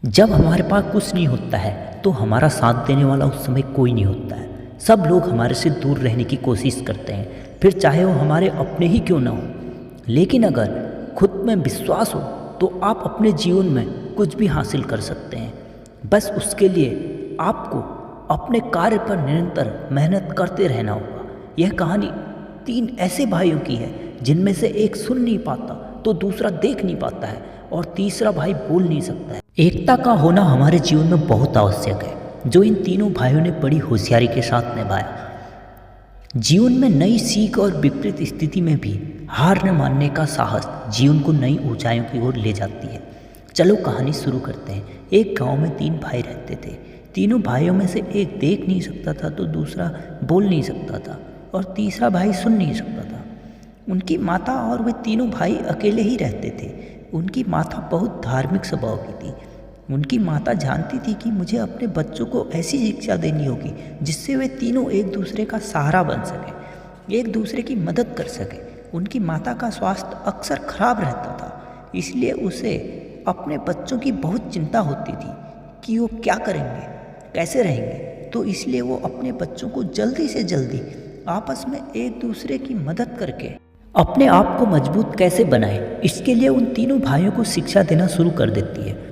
जब हमारे पास कुछ नहीं होता है तो हमारा साथ देने वाला उस समय कोई नहीं होता है। सब लोग हमारे से दूर रहने की कोशिश करते हैं, फिर चाहे वो हमारे अपने ही क्यों ना हो। लेकिन अगर खुद में विश्वास हो तो आप अपने जीवन में कुछ भी हासिल कर सकते हैं। बस उसके लिए आपको अपने कार्य पर निरंतर मेहनत करते रहना होगा। यह कहानी 3 ऐसे भाइयों की है जिनमें से एक सुन नहीं पाता तो दूसरा देख नहीं पाता है और तीसरा भाई बोल नहीं सकता है। एकता का होना हमारे जीवन में बहुत आवश्यक है, जो इन तीनों भाइयों ने बड़ी होशियारी के साथ निभाया। जीवन में नई सीख और विपरीत स्थिति में भी हार न मानने का साहस जीवन को नई ऊंचाइयों की ओर ले जाती है। चलो कहानी शुरू करते हैं। एक गांव में 3 भाई रहते थे। तीनों भाइयों में से एक देख नहीं सकता था तो दूसरा बोल नहीं सकता था और तीसरा भाई सुन नहीं सकता था। उनकी माता और वे तीनों भाई अकेले ही रहते थे। उनकी माता बहुत धार्मिक स्वभाव की थी। उनकी माता जानती थी कि मुझे अपने बच्चों को ऐसी शिक्षा देनी होगी जिससे वे तीनों एक दूसरे का सहारा बन सकें, एक दूसरे की मदद कर सकें। उनकी माता का स्वास्थ्य अक्सर खराब रहता था, इसलिए उसे अपने बच्चों की बहुत चिंता होती थी कि वो क्या करेंगे, कैसे रहेंगे। तो इसलिए वो अपने बच्चों को जल्दी से जल्दी आपस में एक दूसरे की मदद करके अपने आप को मजबूत कैसे बनाए, इसके लिए उन तीनों भाइयों को शिक्षा देना शुरू कर देती है।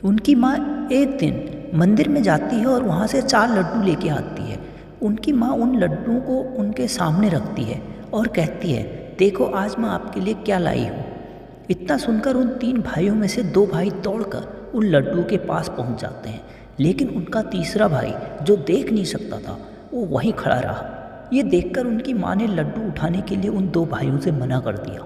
उनकी माँ एक दिन मंदिर में जाती है और वहाँ से 4 लड्डू लेके आती है। उनकी माँ उन लड्डुओं को उनके सामने रखती है और कहती है, देखो आज मैं आपके लिए क्या लाई हूँ। इतना सुनकर उन 3 भाइयों में से 2 भाई दौड़कर उन लड्डुओं के पास पहुँच जाते हैं, लेकिन उनका तीसरा भाई जो देख नहीं सकता था वो वहीं खड़ा रहा। ये देखकर उनकी माँ ने लड्डू उठाने के लिए उन 2 भाइयों से मना कर दिया,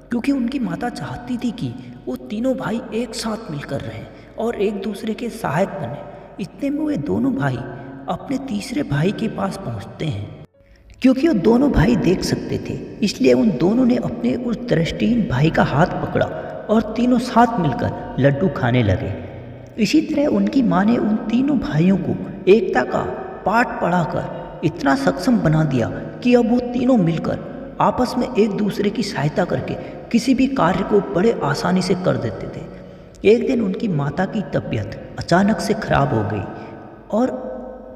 क्योंकि उनकी माता चाहती थी कि वो तीनों भाई एक साथ मिलकर रहें और एक दूसरे के सहायक बने। इतने में वे दोनों भाई अपने तीसरे भाई के पास पहुंचते हैं। क्योंकि वो दोनों भाई देख सकते थे, इसलिए उन दोनों ने अपने उस दृष्टिहीन भाई का हाथ पकड़ा और तीनों साथ मिलकर लड्डू खाने लगे। इसी तरह उनकी माँ ने उन तीनों भाइयों को एकता का पाठ पढ़ाकर इतना सक्षम बना दिया कि अब वो तीनों मिलकर आपस में एक दूसरे की सहायता करके किसी भी कार्य को बड़े आसानी से कर देते थे। एक दिन उनकी माता की तबीयत अचानक से खराब हो गई और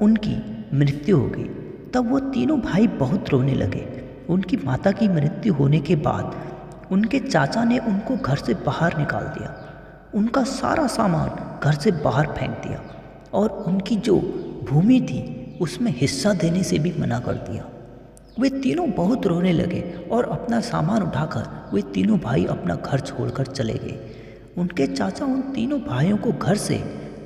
उनकी मृत्यु हो गई। तब वो तीनों भाई बहुत रोने लगे। उनकी माता की मृत्यु होने के बाद उनके चाचा ने उनको घर से बाहर निकाल दिया, उनका सारा सामान घर से बाहर फेंक दिया और उनकी जो भूमि थी उसमें हिस्सा देने से भी मना कर दिया। वे तीनों बहुत रोने लगे और अपना सामान उठाकर वे तीनों भाई अपना घर छोड़कर चले गए। उनके चाचा उन तीनों भाइयों को घर से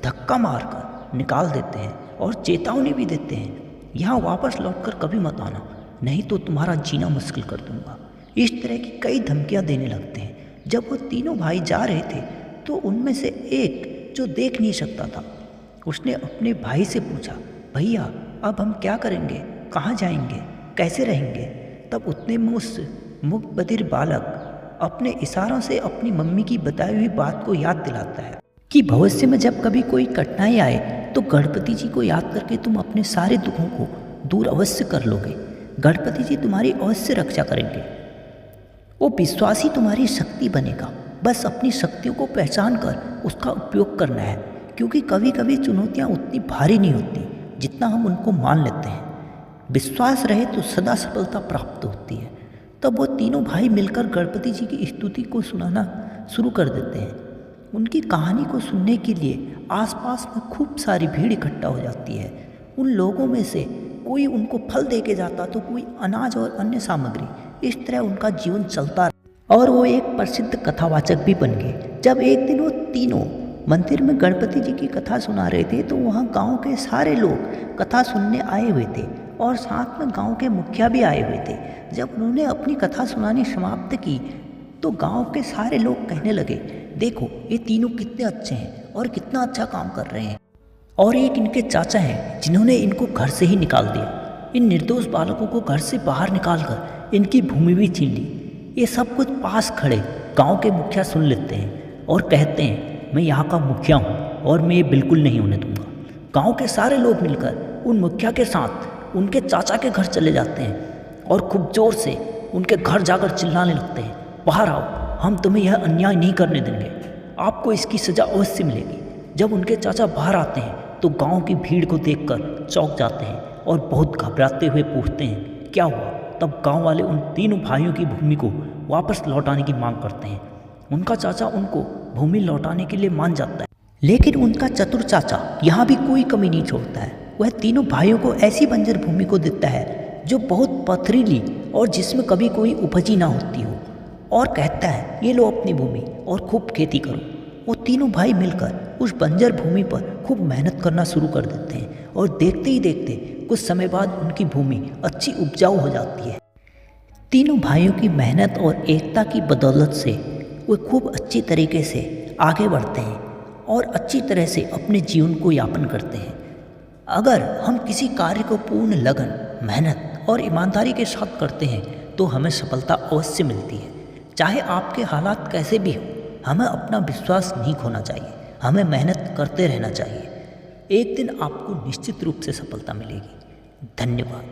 धक्का मारकर निकाल देते हैं और चेतावनी भी देते हैं, यहाँ वापस लौटकर कभी मत आना, नहीं तो तुम्हारा जीना मुश्किल कर दूंगा। इस तरह की कई धमकियाँ देने लगते हैं। जब वो तीनों भाई जा रहे थे तो उनमें से एक जो देख नहीं सकता था, उसने अपने भाई से पूछा, भैया अब हम क्या करेंगे, कहाँ जाएंगे, कैसे रहेंगे। तब उतने में उस मूक बधिर बालक अपने इशारों से अपनी मम्मी की बताई हुई बात को याद दिलाता है कि भविष्य में जब कभी कोई कठिनाई आए तो गणपति जी को याद करके तुम अपने सारे दुखों को दूर अवश्य कर लोगे। गणपति जी तुम्हारी अवश्य रक्षा करेंगे। वो विश्वासी तुम्हारी शक्ति बनेगा। बस अपनी शक्तियों को पहचान कर उसका उपयोग करना है, क्योंकि कभी कभी चुनौतियाँ उतनी भारी नहीं होती जितना हम उनको मान लेते हैं। विश्वास रहे तो सदा सफलता प्राप्त होती है। तब वो तीनों भाई मिलकर गणपति जी की स्तुति को सुनाना शुरू कर देते हैं। उनकी कहानी को सुनने के लिए आसपास में खूब सारी भीड़ इकट्ठा हो जाती है। उन लोगों में से कोई उनको फल दे के जाता तो कोई अनाज और अन्य सामग्री। इस तरह उनका जीवन चलता रहा और वो एक प्रसिद्ध कथावाचक भी बन गए। जब एक दिन वो तीनों मंदिर में गणपति जी की कथा सुना रहे थे तो वहाँ गांव के सारे लोग कथा सुनने आए हुए थे और साथ में गांव के मुखिया भी आए हुए थे। जब उन्होंने अपनी कथा सुनानी समाप्त की तो गांव के सारे लोग कहने लगे, देखो ये तीनों कितने अच्छे हैं और कितना अच्छा काम कर रहे हैं, और एक इनके चाचा हैं जिन्होंने इनको घर से ही निकाल दिया। इन निर्दोष बालकों को घर से बाहर निकालकर इनकी भूमि भी छीन ली। ये सब कुछ पास खड़े गांव के मुखिया सुन लेते हैं और कहते हैं, मैं यहाँ का मुखिया हूँ और मैं ये बिल्कुल नहीं होने दूंगा। गांव के सारे लोग मिलकर उन मुखिया के साथ उनके चाचा के घर चले जाते हैं और खूब जोर से उनके घर जाकर चिल्लाने लगते हैं, बाहर आओ, हम तुम्हें यह अन्याय नहीं करने देंगे, आपको इसकी सज़ा अवश्य मिलेगी। जब उनके चाचा बाहर आते हैं तो गांव की भीड़ को देखकर चौंक जाते हैं और बहुत घबराते हुए पूछते हैं क्या हुआ। तब गांव वाले उन तीनों भाइयों की भूमि को वापस लौटाने की मांग करते हैं। उनका चाचा उनको भूमि लौटाने के लिए मान जाता है, लेकिन उनका चतुर चाचा यहाँ भी कोई कमी नहीं छोड़ता है। वह तीनों भाइयों को ऐसी बंजर भूमि को देता है जो बहुत पथरीली और जिसमें कभी कोई उपज ही ना होती हो, और कहता है ये लो अपनी भूमि और खूब खेती करो। वो तीनों भाई मिलकर उस बंजर भूमि पर खूब मेहनत करना शुरू कर देते हैं और देखते ही देखते कुछ समय बाद उनकी भूमि अच्छी उपजाऊ हो जाती है। तीनों भाइयों की मेहनत और एकता की बदौलत से वे खूब अच्छी तरीके से आगे बढ़ते हैं और अच्छी तरह से अपने जीवन को यापन करते हैं। अगर हम किसी कार्य को पूर्ण लगन, मेहनत और ईमानदारी के साथ करते हैं तो हमें सफलता अवश्य मिलती है। चाहे आपके हालात कैसे भी हों, हमें अपना विश्वास नहीं खोना चाहिए, हमें मेहनत करते रहना चाहिए। एक दिन आपको निश्चित रूप से सफलता मिलेगी। धन्यवाद।